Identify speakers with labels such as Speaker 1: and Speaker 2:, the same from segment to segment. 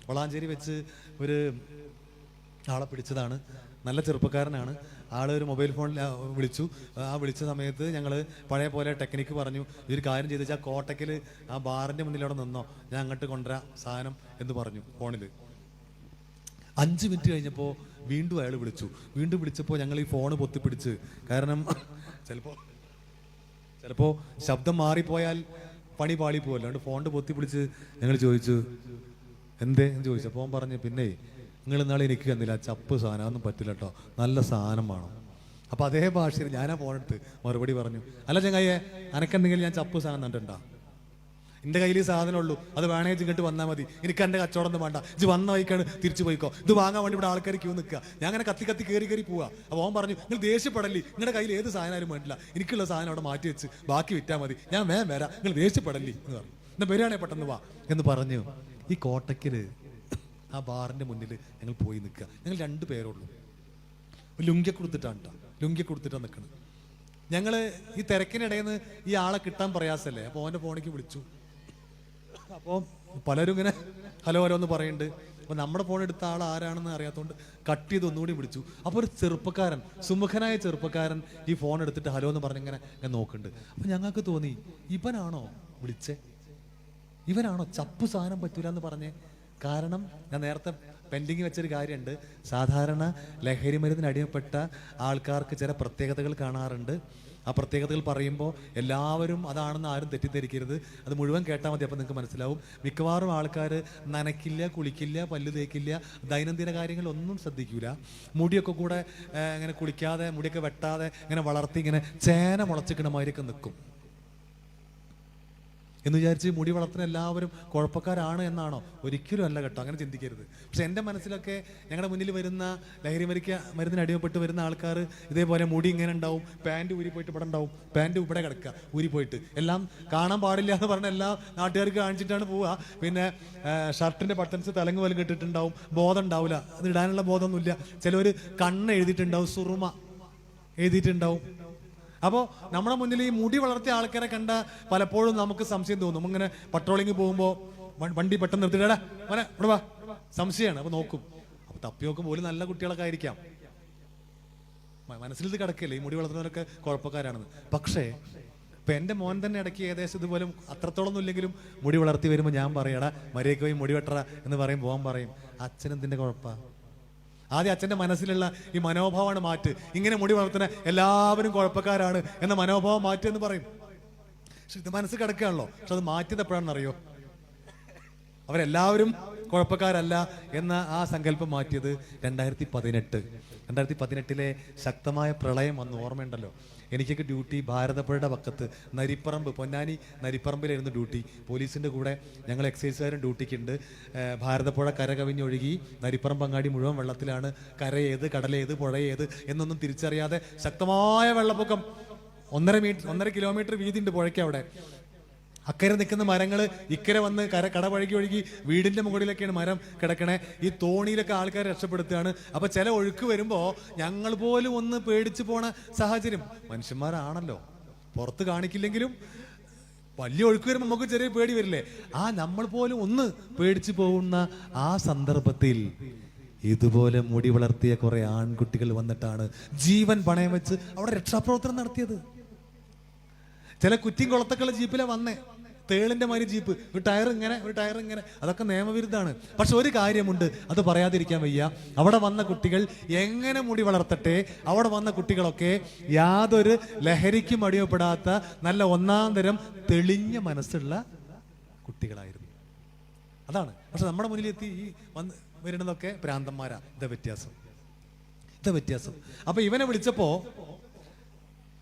Speaker 1: വളാഞ്ചേരി വെച്ച് ഒരു ആളെ പിടിച്ചതാണ്. നല്ല ചെറുപ്പക്കാരനാണ്. ആൾ ഒരു മൊബൈൽ ഫോണിൽ വിളിച്ചു. ആ വിളിച്ച സമയത്ത് ഞങ്ങൾ പഴയ പോലെ ടെക്നിക്ക് പറഞ്ഞു, ഇതൊരു കാര്യം ചെയ്ത് വെച്ചാൽ കോട്ടയ്ക്കൽ ആ ബാറിൻ്റെ മുന്നിൽ അവിടെ നിന്നോ, ഞാൻ അങ്ങോട്ട് കൊണ്ടുവരാം സാധനം എന്ന് പറഞ്ഞു ഫോണിൽ. 5 മിനിറ്റ് കഴിഞ്ഞപ്പോൾ വീണ്ടും അയാൾ വിളിച്ചു. വീണ്ടും വിളിച്ചപ്പോൾ ഞങ്ങൾ ഈ ഫോണ് പൊത്തിപ്പിടിച്ച്, കാരണം ചിലപ്പോൾ ശബ്ദം മാറിപ്പോയാൽ പണി പാളിപ്പോയല്ലോ, അതുകൊണ്ട് ഫോണിൽ പൊത്തിപ്പിടിച്ച് ഞങ്ങൾ ചോദിച്ചു എന്തേ എന്ന് ചോദിച്ചു. അപ്പോൾ അവൻ പറഞ്ഞു, പിന്നെ നിങ്ങൾ ഇന്നാളെ എനിക്ക് തന്നില്ല ചപ്പ് സാധനം, അതൊന്നും പറ്റില്ല കേട്ടോ, നല്ല സാധനം വേണം. അപ്പോൾ അതേ ഭാഷയിൽ ഞാനാ ഫോണെടുത്ത് മറുപടി പറഞ്ഞു, അല്ല ചങ്ങായെ അനക്കെന്തെങ്കിലും ഞാൻ ചപ്പ് സാധനം കണ്ടിട്ടുണ്ടോ? എൻ്റെ കയ്യിൽ ഈ സാധനമുള്ളൂ, അത് വേണേജ് ഇങ്ങോട്ട് വന്നാൽ മതി, എനിക്ക് എൻ്റെ കച്ചവടം ഒന്നും വേണ്ട, ഇത് വന്ന വഴിക്കാണ് തിരിച്ചു പോയിക്കോ, ഇത് വാങ്ങാൻ വേണ്ടി ഇവിടെ ആൾക്കാർ ക്യൂ നിൽക്കുക. ഞാൻ അങ്ങനെ കത്തി കയറി പോവാ. അപ്പോൾ അവൻ പറഞ്ഞു, നിങ്ങൾ ദേഷ്യപ്പെടല്ലേ, നിങ്ങളുടെ കയ്യിൽ ഏത് സാധനം വേണ്ടില്ല, എനിക്കുള്ള സാധനം അവിടെ മാറ്റി വെച്ച് ബാക്കി വിറ്റാൽ മതി, ഞാൻ വരാം, നിങ്ങൾ ദേഷ്യപ്പെടല്ലേ എന്ന് പറഞ്ഞു. എന്നാൽ വരികയാണെങ്കിൽ പെട്ടെന്ന് വാ എന്ന് പറഞ്ഞു. ഈ കോട്ടയ്ക്കൽ ആ ബാറിൻ്റെ മുന്നിൽ ഞങ്ങൾ പോയി നിൽക്കുക. ഞങ്ങൾ 2 പേരുള്ളൂ. ലുങ്കി കൊടുത്തിട്ടാണ് കേട്ടോ, ലുങ്കി കൊടുത്തിട്ടാണ് നിൽക്കുന്നത്. ഞങ്ങൾ ഈ തിരക്കിനിടയിൽ നിന്ന് ഈ ആളെ കിട്ടാൻ പ്രയാസമല്ലേ, അപ്പോൾ അവൻ്റെ ഫോണിലേക്ക് വിളിച്ചു. അപ്പോൾ പലരും ഇങ്ങനെ ഹലോ ഹലോ എന്ന് പറയുന്നുണ്ട്. അപ്പോൾ നമ്മുടെ ഫോൺ എടുത്ത ആൾ ആരാണെന്ന് അറിയാത്തതുകൊണ്ട് കട്ട് ചെയ്ത് ഒന്നുകൂടി വിളിച്ചു. അപ്പോൾ ഒരു ചെറുപ്പക്കാരൻ, സുമുഖനായ ചെറുപ്പക്കാരൻ ഈ ഫോൺ എടുത്തിട്ട് ഹലോ എന്ന് പറഞ്ഞിങ്ങനെ നോക്കുന്നുണ്ട്. അപ്പോൾ ഞങ്ങൾക്ക് തോന്നി, ഇവനാണോ വിളിച്ചേ, ഇവനാണോ ചപ്പ് സാധനം പറ്റൂല എന്ന് പറഞ്ഞേ. കാരണം ഞാൻ നേരത്തെ പെൻഡിങ് വെച്ചൊരു കാര്യമുണ്ട്. സാധാരണ ലഹരി മരുന്നിന് അടിമപ്പെട്ട ആൾക്കാർക്ക് ചില പ്രത്യേകതകൾ കാണാറുണ്ട്. ആ പ്രത്യേകതകൾ പറയുമ്പോൾ എല്ലാവരും അതാണെന്ന് ആരും തെറ്റിദ്ധരിക്കരുത്, അത് മുഴുവൻ കേട്ടാൽ മതി, അപ്പോൾ നിങ്ങൾക്ക് മനസ്സിലാവും. മിക്കവാറും ആൾക്കാർ നനയ്ക്കില്ല, കുളിക്കില്ല, പല്ല് തേക്കില്ല, ദൈനംദിന കാര്യങ്ങളൊന്നും ശ്രദ്ധിക്കില്ല. മുടിയൊക്കെ കൂടെ ഇങ്ങനെ കുളിക്കാതെ, മുടിയൊക്കെ വെട്ടാതെ ഇങ്ങനെ വളർത്തി ഇങ്ങനെ ചേന മുളച്ചിക്കണ മാതിരിയൊക്കെ നിൽക്കും എന്ന് വിചാരിച്ച് മുടി വളർത്തുന്ന എല്ലാവരും കുഴപ്പക്കാരാണ് എന്നാണോ? ഒരിക്കലും അല്ല കേട്ടോ, അങ്ങനെ ചിന്തിക്കരുത്. പക്ഷെ എൻ്റെ മനസ്സിലൊക്കെ ഞങ്ങളുടെ മുന്നിൽ വരുന്ന ലഹരി മരുന്നിന് അടിമപ്പെട്ട് വരുന്ന ആൾക്കാർ ഇതേപോലെ മുടി ഇങ്ങനെ ഉണ്ടാവും, പാൻറ് ഊരിപ്പോയിട്ട് ഇവിടെ ഉണ്ടാവും, പാൻറ് ഇവിടെ കിടക്കുക ഊരിപ്പോയിട്ട്, എല്ലാം കാണാൻ പാടില്ല എന്ന് പറഞ്ഞ എല്ലാ നാട്ടുകാർക്ക് കാണിച്ചിട്ടാണ് പോവുക. പിന്നെ ഷർട്ടിൻ്റെ ബട്ടൺസ് തലങ്ങ് പോലും കെട്ടിട്ടുണ്ടാവും, ബോധം ഉണ്ടാവില്ല, അത് ഇടാനുള്ള ബോധമൊന്നുമില്ല. ചിലവർ കണ്ണ് എഴുതിയിട്ടുണ്ടാവും, സുറുമ എഴുതിയിട്ടുണ്ടാവും. അപ്പോൾ നമ്മുടെ മുന്നിൽ ഈ മുടി വളർത്തിയ ആൾക്കാരെ കണ്ട പലപ്പോഴും നമുക്ക് സംശയം തോന്നും. ഇങ്ങനെ പട്രോളിങ് പോകുമ്പോൾ വണ്ടി പെട്ടെന്ന് നിർത്തിയിടാ മോനെ ഇവിടെ വാ, സംശയമാണ്. അപ്പോൾ നോക്കും, അപ്പോൾ തപ്പി നോക്കും പോലും നല്ല കുട്ടികളൊക്കെ ആയിരിക്കാം. മനസ്സിൽ ഇത് കിടക്കില്ലേ ഈ മുടി വളർത്തുന്നവരൊക്കെ കുഴപ്പക്കാരാണെന്ന്. പക്ഷേ ഇപ്പം എൻ്റെ മോൻ തന്നെ ഇടയ്ക്ക് ഏകദേശം ഇതുപോലെ അത്രത്തോളൊന്നും ഇല്ലെങ്കിലും മുടി വളർത്തി വരുമ്പോൾ ഞാൻ പറയടാ മര്യാദയ്ക്ക് പോയി മുടി വെട്ടറ എന്ന് പറയുമ്പോൾ അവൻ പറയും, അച്ഛനെന്തിൻ്റെ കുഴപ്പമാണ്. ആദ്യം അച്ഛൻ്റെ മനസ്സിലുള്ള ഈ മനോഭാവമാണ് മാറ്റ്. ഇങ്ങനെ മുടി വളർത്തുന്ന എല്ലാവരും കുഴപ്പക്കാരാണ് എന്ന മനോഭാവം മാറ്റ് എന്ന് പറയും. പക്ഷെ ഇത് മനസ്സ് കിടക്കുകയാണല്ലോ. പക്ഷെ അത് മാറ്റിയത് എപ്പോഴാണെന്നറിയോ? അവരെല്ലാവരും കുഴപ്പക്കാരല്ല എന്ന ആ സങ്കല്പം മാറ്റിയത് 2018 ശക്തമായ പ്രളയം വന്ന് ഓർമ്മയുണ്ടല്ലോ. എനിക്കൊക്കെ ഡ്യൂട്ടി ഭാരതപ്പുഴയുടെ പക്കത്ത് നരിപ്പറമ്പ്, പൊന്നാനി നരിപ്പറമ്പിലായിരുന്നു ഡ്യൂട്ടി. പോലീസിൻ്റെ കൂടെ ഞങ്ങൾ എക്സൈസുകാരും ഡ്യൂട്ടിക്കുണ്ട്. ഭാരതപ്പുഴ കര കവിഞ്ഞൊഴുകി നരിപ്പറമ്പ് അങ്ങാടി മുഴുവൻ വെള്ളത്തിലാണ്. കരയേത് കടലേത് പുഴയേത് എന്നൊന്നും തിരിച്ചറിയാതെ ശക്തമായ വെള്ളപ്പൊക്കം. 1.5 കിലോമീറ്റർ വീതിയുണ്ട് പുഴയ്ക്ക് അവിടെ. അക്കരെ നിൽക്കുന്ന മരങ്ങൾ ഇക്കരെ വന്ന് കടപഴകി ഒഴുകി വീടിൻ്റെ മുകളിലൊക്കെയാണ് മരം കിടക്കണേ. ഈ തോണിയിലൊക്കെ ആൾക്കാരെ രക്ഷപ്പെടുത്തുകയാണ്. അപ്പോൾ ചില ഒഴുക്ക് വരുമ്പോൾ ഞങ്ങൾ പോലും ഒന്ന് പേടിച്ചു പോണ സാഹചര്യം. മനുഷ്യന്മാരാണല്ലോ, പുറത്ത് കാണിക്കില്ലെങ്കിലും വലിയ ഒഴുക്ക് വരുമ്പോൾ നമുക്ക് ചെറിയ പേടി വരില്ലേ? നമ്മൾ പോലും ഒന്ന് പേടിച്ചു പോകുന്ന ആ സന്ദർഭത്തിൽ ഇതുപോലെ മുടി വളർത്തിയ കുറെ ആൺകുട്ടികൾ വന്നിട്ടാണ് ജീവൻ പണയം വെച്ച് അവിടെ രക്ഷാപ്രവർത്തനം നടത്തിയത്. ചില കുറ്റിയും കുളത്തൊക്കെയുള്ള ജീപ്പിലാണ് വന്നേ, തേളിന്റെ മാതിരി ജീപ്പ്, ഒരു ടയർ ഇങ്ങനെ. അതൊക്കെ നിയമവിരുദ്ധമാണ്. പക്ഷെ ഒരു കാര്യമുണ്ട്, അത് പറയാതിരിക്കാൻ വയ്യ. അവിടെ വന്ന കുട്ടികൾ എങ്ങനെ മുടി വളർത്തട്ടെ, അവിടെ വന്ന കുട്ടികളൊക്കെ യാതൊരു ലഹരിക്കും അടിമപ്പെടാത്ത നല്ല ഒന്നാം തരം തെളിഞ്ഞ മനസ്സുള്ള കുട്ടികളായിരുന്നു. അതാണ്. പക്ഷെ നമ്മുടെ മുന്നിലെത്തി ഈ വരുന്നതൊക്കെ ഭ്രാന്തന്മാരാ. ഇതാ വ്യത്യാസം. അപ്പൊ ഇവനെ വിളിച്ചപ്പോ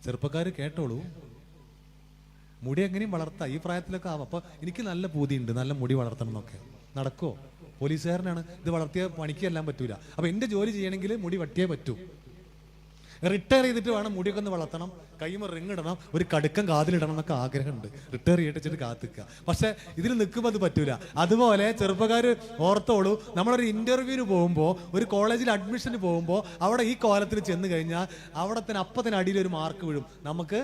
Speaker 1: ചെറുപ്പക്കാര് കേട്ടോളൂ, മുടി എങ്ങനെയും വളർത്താം, ഈ പ്രായത്തിലൊക്കെ ആവാം. അപ്പോൾ എനിക്ക് നല്ല പൂതിയുണ്ട്, നല്ല മുടി വളർത്തണം എന്നൊക്കെ. നടക്കുമോ? പോലീസുകാരനാണ്, ഇത് വളർത്തിയ പണിക്ക് എല്ലാം പറ്റൂല. അപ്പോൾ എൻ്റെ ജോലി ചെയ്യണമെങ്കിൽ മുടി വെട്ടിയേ പറ്റൂ. റിട്ടയർ ചെയ്തിട്ട് വേണം മുടിയൊക്കെ ഒന്ന് വളർത്തണം, കൈമ റിങ് ഇടണം, ഒരു കടുക്കം കാതിലിടണം എന്നൊക്കെ ആഗ്രഹമുണ്ട്. റിട്ടയർ ചെയ്തിട്ട് കാത്തിക്കുക. പക്ഷെ ഇതിൽ നിൽക്കുമ്പോൾ അത് പറ്റൂല. അതുപോലെ ചെറുപ്പക്കാർ ഓർത്തോളൂ, നമ്മളൊരു ഇന്റർവ്യൂവിന് പോകുമ്പോൾ, ഒരു കോളേജിൽ അഡ്മിഷന് പോകുമ്പോൾ, അവിടെ ഈ കോലത്തിൽ ചെന്ന് കഴിഞ്ഞാൽ അവിടെ തന്നെ അപ്പത്തിന് അടിയിൽ ഒരു മാർക്ക് വീഴും, നമുക്ക്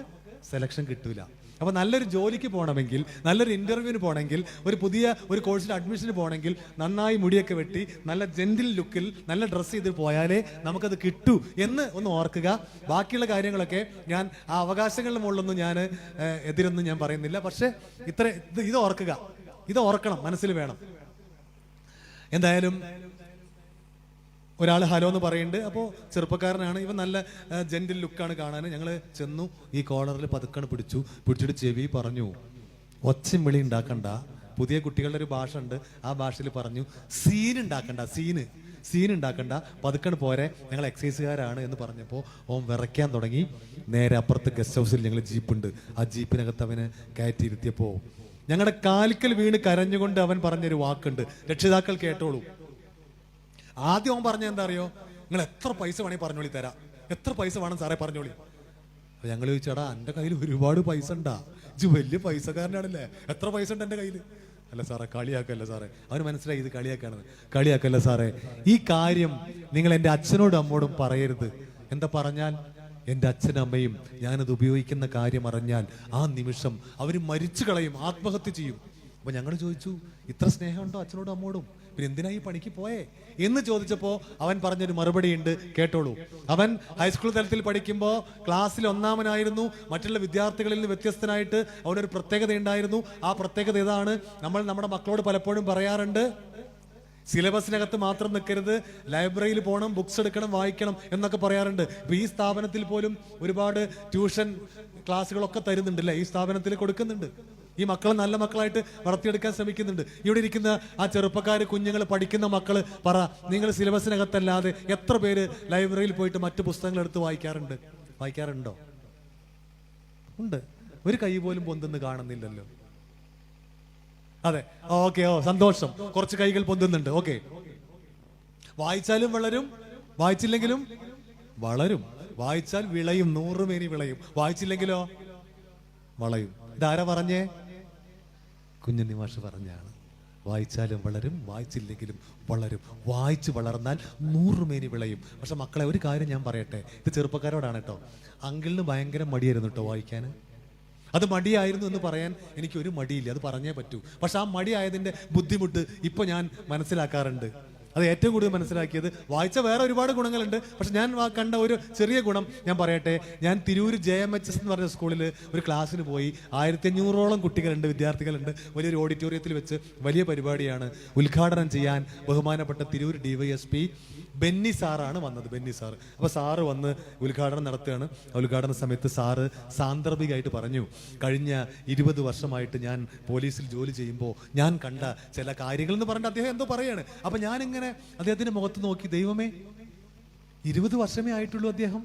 Speaker 1: സെലക്ഷൻ കിട്ടൂല. അപ്പോൾ നല്ലൊരു ജോലിക്ക് പോകണമെങ്കിൽ, നല്ലൊരു ഇൻ്റർവ്യൂവിന് പോകണമെങ്കിൽ, ഒരു പുതിയ ഒരു കോഴ്സിൽ അഡ്മിഷന് പോകണമെങ്കിൽ നന്നായി മുടിയൊക്കെ വെട്ടി നല്ല ജെന്റിൽ ലുക്കിൽ നല്ല ഡ്രസ്സ് ചെയ്ത് പോയാലേ നമുക്കത് കിട്ടൂ എന്ന് ഒന്ന് ഓർക്കുക. ബാക്കിയുള്ള കാര്യങ്ങളൊക്കെ ഞാൻ ആ അവകാശങ്ങളുടെ മുകളിലൊന്നും ഞാൻ എതിരൊന്നും ഞാൻ പറയുന്നില്ല. പക്ഷേ ഇത് ഓർക്കുക, ഇത് ഓർക്കണം, മനസ്സിൽ വേണം. എന്തായാലും ഒരാൾ ഹലോ എന്ന് പറയുന്നുണ്ട്. അപ്പോൾ ചെറുപ്പക്കാരനാണ്, ഇവൻ നല്ല ജെന്റിൽ ലുക്കാണ് കാണാൻ. ഞങ്ങൾ ചെന്നു, ഈ കോളറിൽ പതുക്കണ് പിടിച്ചിട്ട് ചെവി പറഞ്ഞു, ഒച്ചയും വിളി ഉണ്ടാക്കണ്ട, പുതിയ കുട്ടികളുടെ ഒരു ഭാഷ ഉണ്ട്, ആ ഭാഷയിൽ പറഞ്ഞു, സീൻ ഉണ്ടാക്കണ്ട, പതുക്കണ് പോരെ, ഞങ്ങൾ എക്സൈസുകാരാണ് എന്ന് പറഞ്ഞപ്പോൾ ഓൻ വിറയ്ക്കാൻ തുടങ്ങി. നേരെ അപ്പുറത്ത് ഗസ്റ്റ് ഹൗസിൽ ഞങ്ങൾ ജീപ്പുണ്ട്, ആ ജീപ്പിനകത്ത് അവന് കയറ്റിയിരുത്തിയപ്പോൾ ഞങ്ങളുടെ കാലിക്കൽ വീണ് കരഞ്ഞുകൊണ്ട് അവൻ പറഞ്ഞൊരു വാക്കുണ്ട്, രക്ഷിതാക്കൾ കേട്ടോളൂ. ആദ്യം അവൻ പറഞ്ഞ എന്താ അറിയോ, നിങ്ങൾ എത്ര പൈസ വേണമെങ്കിൽ പറഞ്ഞോളി തരാം, എത്ര പൈസ വേണം സാറേ പറഞ്ഞോളി. അപ്പൊ ഞങ്ങൾ ചോദിച്ചാടാ, എൻ്റെ കയ്യിൽ ഒരുപാട് പൈസ ഉണ്ടാ, ഇത് വലിയ പൈസക്കാരനാണല്ലേ, എത്ര പൈസ ഉണ്ട് എൻ്റെ കയ്യിൽ? അല്ല സാറേ, കളിയാക്കല്ല സാറേ. അവന് മനസ്സിലായി ഇത് കളിയാക്കാണെന്ന്. കളിയാക്കല്ല സാറേ, ഈ കാര്യം നിങ്ങൾ എൻ്റെ അച്ഛനോടും അമ്മോടും പറയരുത്. എന്താ പറഞ്ഞാൽ എൻ്റെ അച്ഛനും അമ്മയും ഞാനത് ഉപയോഗിക്കുന്ന കാര്യം അറിഞ്ഞാൽ ആ നിമിഷം അവർ മരിച്ചു കളയും, ആത്മഹത്യ ചെയ്യും. അപ്പൊ ഞങ്ങൾ ചോദിച്ചു, ഇത്ര സ്നേഹമുണ്ടോ അച്ഛനോടും അമ്മോടും, പിന്നെ എന്തിനാ ഈ പണിക്ക് പോയേ എന്ന് ചോദിച്ചപ്പോൾ അവൻ പറഞ്ഞൊരു മറുപടി ഉണ്ട്, കേട്ടോളൂ. അവൻ ഹൈസ്കൂൾ തലത്തിൽ പഠിക്കുമ്പോൾ ക്ലാസ്സിൽ ഒന്നാമനായിരുന്നു. മറ്റുള്ള വിദ്യാർത്ഥികളിൽ നിന്ന് വ്യത്യസ്തനായിട്ട് അവനൊരു പ്രത്യേകത ഉണ്ടായിരുന്നു. ആ പ്രത്യേകത ഇതാണ്, നമ്മൾ നമ്മുടെ മക്കളോട് പലപ്പോഴും പറയാറുണ്ട്, സിലബസിനകത്ത് മാത്രം നിൽക്കരുത്, ലൈബ്രറിയിൽ പോകണം, ബുക്സ് എടുക്കണം, വായിക്കണം എന്നൊക്കെ പറയാറുണ്ട്. ഇപ്പൊ ഈ സ്ഥാപനത്തിൽ പോലും ഒരുപാട് ട്യൂഷൻ ക്ലാസ്സുകളൊക്കെ തരുന്നുണ്ട് അല്ലേ, ഈ സ്ഥാപനത്തിൽ കൊടുക്കുന്നുണ്ട്. ഈ മക്കളെ നല്ല മക്കളായിട്ട് വളർത്തിയെടുക്കാൻ ശ്രമിക്കുന്നുണ്ട്. ഇവിടെ ഇരിക്കുന്ന ആ ചെറുപ്പക്കാർ, കുഞ്ഞുങ്ങൾ, പഠിക്കുന്ന മക്കള് പറ, നിങ്ങൾ സിലബസിനകത്തല്ലാതെ എത്ര പേര് ലൈബ്രറിയിൽ പോയിട്ട് മറ്റു പുസ്തകങ്ങൾ എടുത്ത് വായിക്കാറുണ്ടോ? ഉണ്ട്. ഒരു കൈ പോലും പൊന്തുന്ന് കാണുന്നില്ലല്ലോ. അതെ, ഓക്കെ, സന്തോഷം, കുറച്ച് കൈകൾ പൊന്തുന്നുണ്ട്. ഓക്കെ, വായിച്ചാലും വളരും, വായിച്ചില്ലെങ്കിലും വളരും. വായിച്ചാൽ വിളയും, 100 മേനി വിളയും. വായിച്ചില്ലെങ്കിലോ വളയും. ഇതാരാ പറഞ്ഞേ? കുഞ്ഞുണ്ണി മാഷ് പറഞ്ഞാണ്. വായിച്ചാലും വളരും, വായിച്ചില്ലെങ്കിലും വളരും. വായിച്ച് വളർന്നാൽ 100 മേനി വിളയും. പക്ഷെ മക്കളെ, ഒരു കാര്യം ഞാൻ പറയട്ടെ, ഇത് ചെറുപ്പക്കാരോടാണ് കേട്ടോ. അങ്കിളിന് ഭയങ്കര മടിയായിരുന്നു കേട്ടോ വായിക്കാൻ. അത് മടിയായിരുന്നു എന്ന് പറയാൻ എനിക്ക് ഒരു മടിയില്ല, അത് പറഞ്ഞേ പറ്റൂ. പക്ഷെ ആ മടിയായതിൻ്റെ ബുദ്ധിമുട്ട് ഇപ്പൊ ഞാൻ മനസ്സിലാക്കാറുണ്ട്. അത് ഏറ്റവും കൂടുതൽ മനസ്സിലാക്കിയത്, വായിച്ച വേറെ ഒരുപാട് ഗുണങ്ങളുണ്ട്, പക്ഷെ ഞാൻ കണ്ട ഒരു ചെറിയ ഗുണം ഞാൻ പറയട്ടെ. ഞാൻ തിരൂർ JMHS എന്ന് പറഞ്ഞ സ്കൂളിൽ ഒരു ക്ലാസ്സിന് പോയി. 1500ഓളം കുട്ടികളുണ്ട്, വിദ്യാർത്ഥികളുണ്ട്. വലിയൊരു ഓഡിറ്റോറിയത്തിൽ വെച്ച് വലിയ പരിപാടിയാണ്. ഉദ്ഘാടനം ചെയ്യാൻ ബഹുമാനപ്പെട്ട തിരൂർ DYSP ബെന്നി സാറാണ് വന്നത്. ബെന്നി സാറ്. അപ്പോൾ സാറ് വന്ന് ഉദ്ഘാടനം നടത്തുകയാണ്. ഉദ്ഘാടന സമയത്ത് സാറ് സാന്ദർഭികമായിട്ട് പറഞ്ഞു, കഴിഞ്ഞ 20 വർഷമായിട്ട് ഞാൻ പോലീസിൽ ജോലി ചെയ്യുമ്പോൾ ഞാൻ കണ്ട ചില കാര്യങ്ങൾ എന്ന് പറഞ്ഞിട്ട് അദ്ദേഹം എന്തോ പറയാണ്. അപ്പൊ ഞാനിങ്ങനെ അദ്ദേഹത്തിന്റെ മുഖത്ത് നോക്കി, ദൈവമേ, 20 വർഷമേ ആയിട്ടുള്ളൂ അദ്ദേഹം.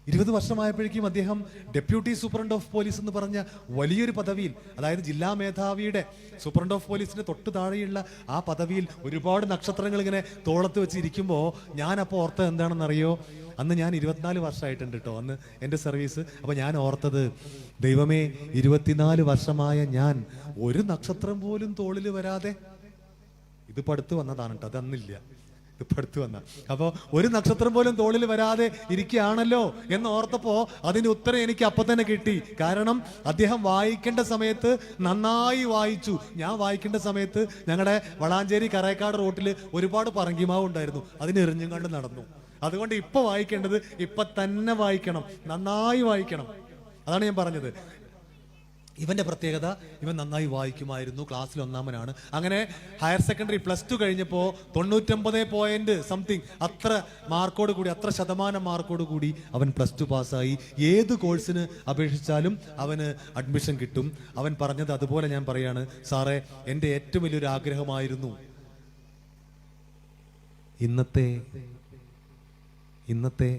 Speaker 1: 20 വർഷമായപ്പോഴേക്കും അദ്ദേഹം ഡെപ്യൂട്ടി സൂപ്രണ്ട് ഓഫ് പോലീസ് എന്ന് പറഞ്ഞ വലിയൊരു പദവിയിൽ, അതായത് ജില്ലാ മേധാവിയുടെ സൂപ്രണ്ട് ഓഫ് പോലീസിന്റെ തൊട്ട് താഴെയുള്ള ആ പദവിയിൽ ഒരുപാട് നക്ഷത്രങ്ങൾ ഇങ്ങനെ തോളത്ത് വെച്ചിരിക്കുമ്പോൾ ഞാൻ അപ്പോൾ ഓർത്തത് എന്താണെന്നറിയോ? അന്ന് ഞാൻ 24 വർഷമായിട്ടുണ്ട് കേട്ടോ അന്ന് എൻ്റെ സർവീസ്. അപ്പോൾ ഞാൻ ഓർത്തത്, ദൈവമേ, 24 വർഷമായ ഞാൻ ഒരു നക്ഷത്രം പോലും തോളിൽ വരാതെ, ഇതിപ്പോൾ അടുത്ത് വന്നതാണ് കേട്ടോ, അതന്നില്ല, ഇപ്പൊ അടുത്ത് വന്ന. അപ്പോൾ ഒരു നക്ഷത്രം പോലും തോളിൽ വരാതെ ഇരിക്കുകയാണല്ലോ എന്ന് ഓർത്തപ്പോൾ അതിന് ഉത്തരം എനിക്ക് അപ്പം തന്നെ കിട്ടി. കാരണം അദ്ദേഹം വായിക്കേണ്ട സമയത്ത് നന്നായി വായിച്ചു. ഞാൻ വായിക്കേണ്ട സമയത്ത് ഞങ്ങളുടെ വളാഞ്ചേരി കരേക്കാട് റോട്ടിൽ ഒരുപാട് പറങ്കിമാവ് ഉണ്ടായിരുന്നു, അതിന് എറിഞ്ഞും കണ്ട് നടന്നു. അതുകൊണ്ട് ഇപ്പൊ വായിക്കേണ്ടത് ഇപ്പൊ തന്നെ വായിക്കണം, നന്നായി വായിക്കണം. അതാണ് ഞാൻ പറഞ്ഞത്. ഇവന്റെ പ്രത്യേകത, ഇവൻ നന്നായി വായിക്കുമായിരുന്നു, ക്ലാസ്സിൽ ഒന്നാമനാണ്. അങ്ങനെ ഹയർ സെക്കൻഡറി +2 കഴിഞ്ഞപ്പോൾ 99 അത്ര മാർക്കോട് കൂടി, അത്ര ശതമാനം മാർക്കോട് കൂടി അവൻ +2 പാസ്സായി. ഏത് കോഴ്സിന് അപേക്ഷിച്ചാലും അവന് അഡ്മിഷൻ കിട്ടും. അവൻ പറഞ്ഞത് അതുപോലെ ഞാൻ പറയാണ്, സാറേ, എൻ്റെ ഏറ്റവും വലിയൊരു ആഗ്രഹമായിരുന്നു, ഇന്നത്തെ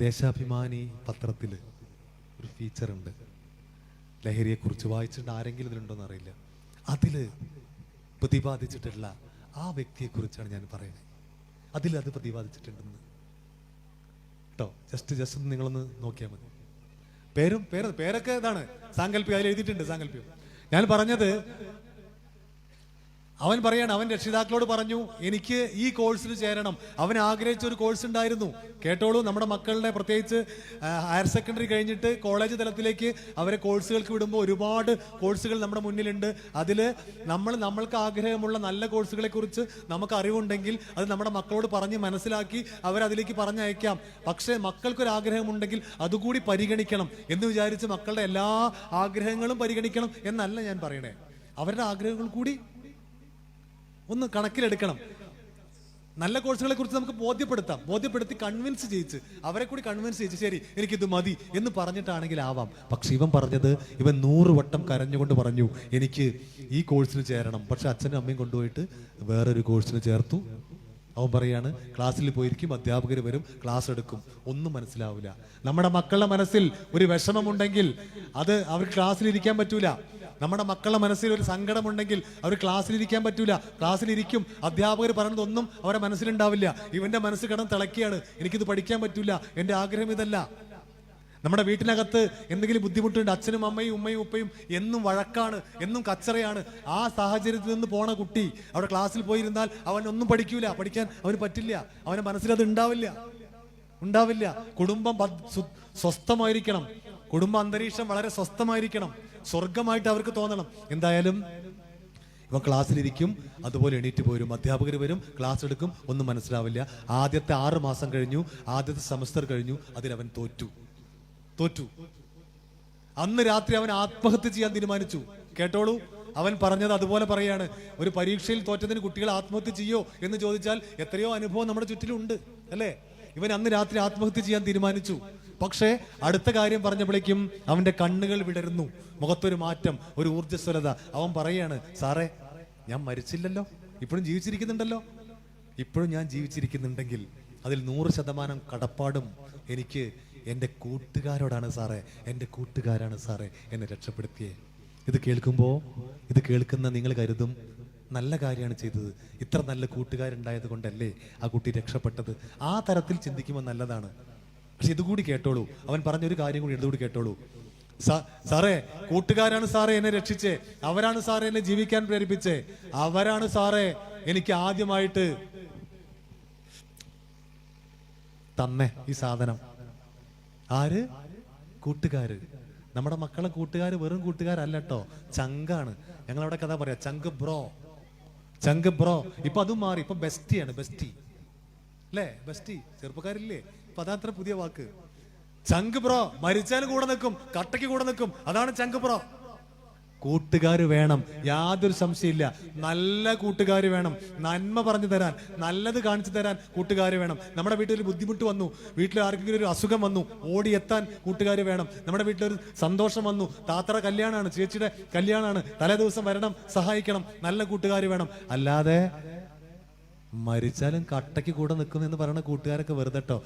Speaker 1: ദേശാഭിമാനി പത്രത്തിൽ ഒരു ഫീച്ചറുണ്ട്, ലഹരിയെക്കുറിച്ച്. വായിച്ചിട്ട് ആരെങ്കിലും ഇതിലുണ്ടോന്ന് അറിയില്ല. അതിൽ പ്രതിപാദിച്ചിട്ടുള്ള ആ വ്യക്തിയെക്കുറിച്ചാണ് ഞാൻ പറയുന്നത്. അത് പ്രതിപാദിച്ചിട്ടുണ്ടെന്ന് കേട്ടോ. ജസ്റ്റ് നിങ്ങളൊന്ന് നോക്കിയാൽ മതി. പേരൊക്കെ ഇതാണ്, സാങ്കല്പികം, അതിൽ എഴുതിയിട്ടുണ്ട് സാങ്കല്പികം. ഞാൻ പറഞ്ഞത്, അവൻ പറയാണ്, അവൻ രക്ഷിതാക്കളോട് പറഞ്ഞു എനിക്ക് ഈ കോഴ്സിന് ചേരണം. അവൻ ആഗ്രഹിച്ച ഒരു കോഴ്സ് ഉണ്ടായിരുന്നു. കേട്ടോളൂ, നമ്മുടെ മക്കളുടെ പ്രത്യേകിച്ച് ഹയർ സെക്കൻഡറി കഴിഞ്ഞിട്ട് കോളേജ് തലത്തിലേക്ക് അവരെ കോഴ്സുകൾക്ക് വിടുമ്പോൾ ഒരുപാട് കോഴ്സുകൾ നമ്മുടെ മുന്നിലുണ്ട്. അതിൽ നമ്മൾക്ക് ആഗ്രഹമുള്ള നല്ല കോഴ്സുകളെ കുറിച്ച് നമുക്ക് അറിവുണ്ടെങ്കിൽ അത് നമ്മുടെ മക്കളോട് പറഞ്ഞ് മനസ്സിലാക്കി അവരതിലേക്ക് പറഞ്ഞയക്കാം. പക്ഷേ മക്കൾക്കൊരാഗ്രഹമുണ്ടെങ്കിൽ അതുകൂടി പരിഗണിക്കണം എന്ന് വിചാരിച്ച് മക്കളുടെ എല്ലാ ആഗ്രഹങ്ങളും പരിഗണിക്കണം എന്നല്ല ഞാൻ പറയണേ. അവരുടെ ആഗ്രഹങ്ങൾ കൂടി ഒന്ന് കണക്കിലെടുക്കണം. നല്ല കോഴ്സുകളെ കുറിച്ച് നമുക്ക് ബോധ്യപ്പെടുത്തി കൺവിൻസ് ചെയ്യിച്ച് അവരെ കൂടി കൺവിൻസ് ചെയ്യിച്ച് ശരി എനിക്കിത് മതി എന്ന് പറഞ്ഞിട്ടാണെങ്കിൽ ആവാം. പക്ഷെ ഇവൻ പറഞ്ഞത്, ഇവൻ 100 വട്ടം കരഞ്ഞുകൊണ്ട് പറഞ്ഞു എനിക്ക് ഈ കോഴ്സിന് ചേരണം. പക്ഷെ അച്ഛനും അമ്മയും കൊണ്ടുപോയിട്ട് വേറൊരു കോഴ്സിന് ചേർത്തു. അവൻ പറയാണ് ക്ലാസ്സിൽ പോയിരിക്കും, അധ്യാപകർ വരും, ക്ലാസ് എടുക്കും, ഒന്നും മനസ്സിലാവില്ല. നമ്മുടെ മക്കളുടെ മനസ്സിൽ ഒരു വിഷമമുണ്ടെങ്കിൽ അത് അവർക്ക് ക്ലാസ്സിലിരിക്കാൻ പറ്റൂല. നമ്മുടെ മക്കളുടെ മനസ്സിൽ ഒരു സങ്കടമുണ്ടെങ്കിൽ അവർ ക്ലാസ്സിലിരിക്കാൻ പറ്റൂല. ക്ലാസ്സിലിരിക്കും, അധ്യാപകർ പറയുന്നതൊന്നും അവരുടെ മനസ്സിലുണ്ടാവില്ല. ഇവന്റെ മനസ്സ് കിടന്ന് തിളക്കിയാണ്, എനിക്കിത് പഠിക്കാൻ പറ്റൂല, എൻ്റെ ആഗ്രഹം ഇതല്ല. നമ്മുടെ വീട്ടിനകത്ത് എന്തെങ്കിലും ബുദ്ധിമുട്ടുണ്ട്, അച്ഛനും അമ്മയും ഉമ്മയും ഉപ്പയും എന്നും വഴക്കാണ്, എന്നും കച്ചറയാണ്. ആ സാഹചര്യത്തിൽ നിന്ന് പോണ കുട്ടി അവിടെ ക്ലാസ്സിൽ പോയിരുന്നാൽ അവൻ ഒന്നും പഠിക്കാൻ അവന് പറ്റില്ല. അവന്റെ മനസ്സിലത് ഉണ്ടാവില്ല. കുടുംബം സ്വസ്ഥമായിരിക്കണം. കുടുംബ അന്തരീക്ഷം വളരെ സ്വസ്ഥമായിരിക്കണം. സ്വർഗമായിട്ട് അവർക്ക് തോന്നണം. എന്തായാലും ഇവ ക്ലാസ്സിലിരിക്കും, അതുപോലെ എണീറ്റ് പോരും, അധ്യാപകർ വരും, ക്ലാസ് എടുക്കും, ഒന്നും മനസ്സിലാവില്ല. ആദ്യത്തെ 6 മാസം കഴിഞ്ഞു, ആദ്യത്തെ സെമസ്റ്റർ കഴിഞ്ഞു, അതിലവൻ തോറ്റു. അന്ന് രാത്രി അവൻ ആത്മഹത്യ ചെയ്യാൻ തീരുമാനിച്ചു. കേട്ടോളൂ, അവൻ പറഞ്ഞത് അതുപോലെ പറയാണ്. ഒരു പരീക്ഷയിൽ തോറ്റതിന് കുട്ടികൾ ആത്മഹത്യ ചെയ്യോ എന്ന് ചോദിച്ചാൽ എത്രയോ അനുഭവം നമ്മുടെ ചുറ്റിലുണ്ട്, അല്ലേ? ഇവൻ അന്ന് രാത്രി ആത്മഹത്യ ചെയ്യാൻ തീരുമാനിച്ചു. പക്ഷേ അടുത്ത കാര്യം പറഞ്ഞപ്പോഴേക്കും അവന്റെ കണ്ണുകൾ വിടരുന്നു, മുഖത്തൊരു മാറ്റം, ഒരു ഊർജ്ജസ്വലത. അവൻ പറയാണ്, സാറേ ഞാൻ മരിച്ചില്ലല്ലോ, ഇപ്പോഴും ജീവിച്ചിരിക്കുന്നുണ്ടല്ലോ. ഇപ്പോഴും ഞാൻ ജീവിച്ചിരിക്കുന്നുണ്ടെങ്കിൽ അതിൽ 100% കടപ്പാടും എനിക്ക് എൻ്റെ കൂട്ടുകാരോടാണ് സാറേ, എൻ്റെ കൂട്ടുകാരാണ് സാറേ എന്നെ രക്ഷപ്പെടുത്തിയേ. ഇത് കേൾക്കുന്ന നിങ്ങൾ കരുതും നല്ല കാര്യമാണ് ചെയ്തത്, ഇത്ര നല്ല കൂട്ടുകാരുണ്ടായത് കൊണ്ടല്ലേ ആ കുട്ടി രക്ഷപ്പെട്ടത്. ആ തരത്തിൽ ചിന്തിക്കുമ്പോൾ നല്ലതാണ്. പക്ഷെ ഇതുകൂടി കേട്ടോളൂ, അവൻ പറഞ്ഞൊരു കാര്യം കൂടി ഇതുകൂടി കേട്ടോളൂ. സാറേ കൂട്ടുകാരാണ് സാറേ എന്നെ രക്ഷിച്ചേ, അവരാണ് സാറേ എന്നെ ജീവിക്കാൻ പ്രേരിപ്പിച്ചേ, അവരാണ് സാറേ എനിക്ക് ആദ്യമായിട്ട് തന്നെ ഈ സാധനം. ആര്? കൂട്ടുകാര്. നമ്മുടെ മക്കളെ കൂട്ടുകാർ വെറും കൂട്ടുകാരല്ല കേട്ടോ, ചങ്കാണ്. ഞങ്ങളവിടെ കഥ പറയാ, ചങ്ക് ബ്രോ. ഇപ്പൊ അതും മാറി, ഇപ്പൊ ബെസ്റ്റിയാണ്. ബെസ്റ്റി അല്ലേ? ബെസ്റ്റി ചെറുപ്പക്കാരില്ലേ? ഇപ്പൊ അതത്ര പുതിയ വാക്ക്. ചങ്ക് ബ്രോ മരിച്ചാലും കൂടെ നിൽക്കും, കട്ടയ്ക്ക് കൂടെ നിൽക്കും, അതാണ് ചങ്ക് ബ്രോ. കൂട്ടുകാര് വേണം, യാതൊരു സംശയമില്ല. നല്ല കൂട്ടുകാര് വേണം, നന്മ പറഞ്ഞു തരാൻ, നല്ലത് കാണിച്ചു തരാൻ കൂട്ടുകാര് വേണം. നമ്മുടെ വീട്ടിലൊരു ബുദ്ധിമുട്ട് വന്നു, വീട്ടിൽ ആർക്കെങ്കിലും ഒരു അസുഖം വന്നു, ഓടിയെത്താൻ കൂട്ടുകാര് വേണം. നമ്മുടെ വീട്ടിലൊരു സന്തോഷം വന്നു, താത്തയുടെ കല്യാണമാണ്, ചേച്ചിയുടെ കല്യാണമാണ്, തലേ ദിവസം വരണം, സഹായിക്കണം, നല്ല കൂട്ടുകാര് വേണം. അല്ലാതെ മരിച്ചാലും കട്ടയ്ക്ക് കൂടെ നിൽക്കുന്നു എന്ന് പറയുന്ന കൂട്ടുകാരൊക്കെ വെറുതെ ട്ടോ.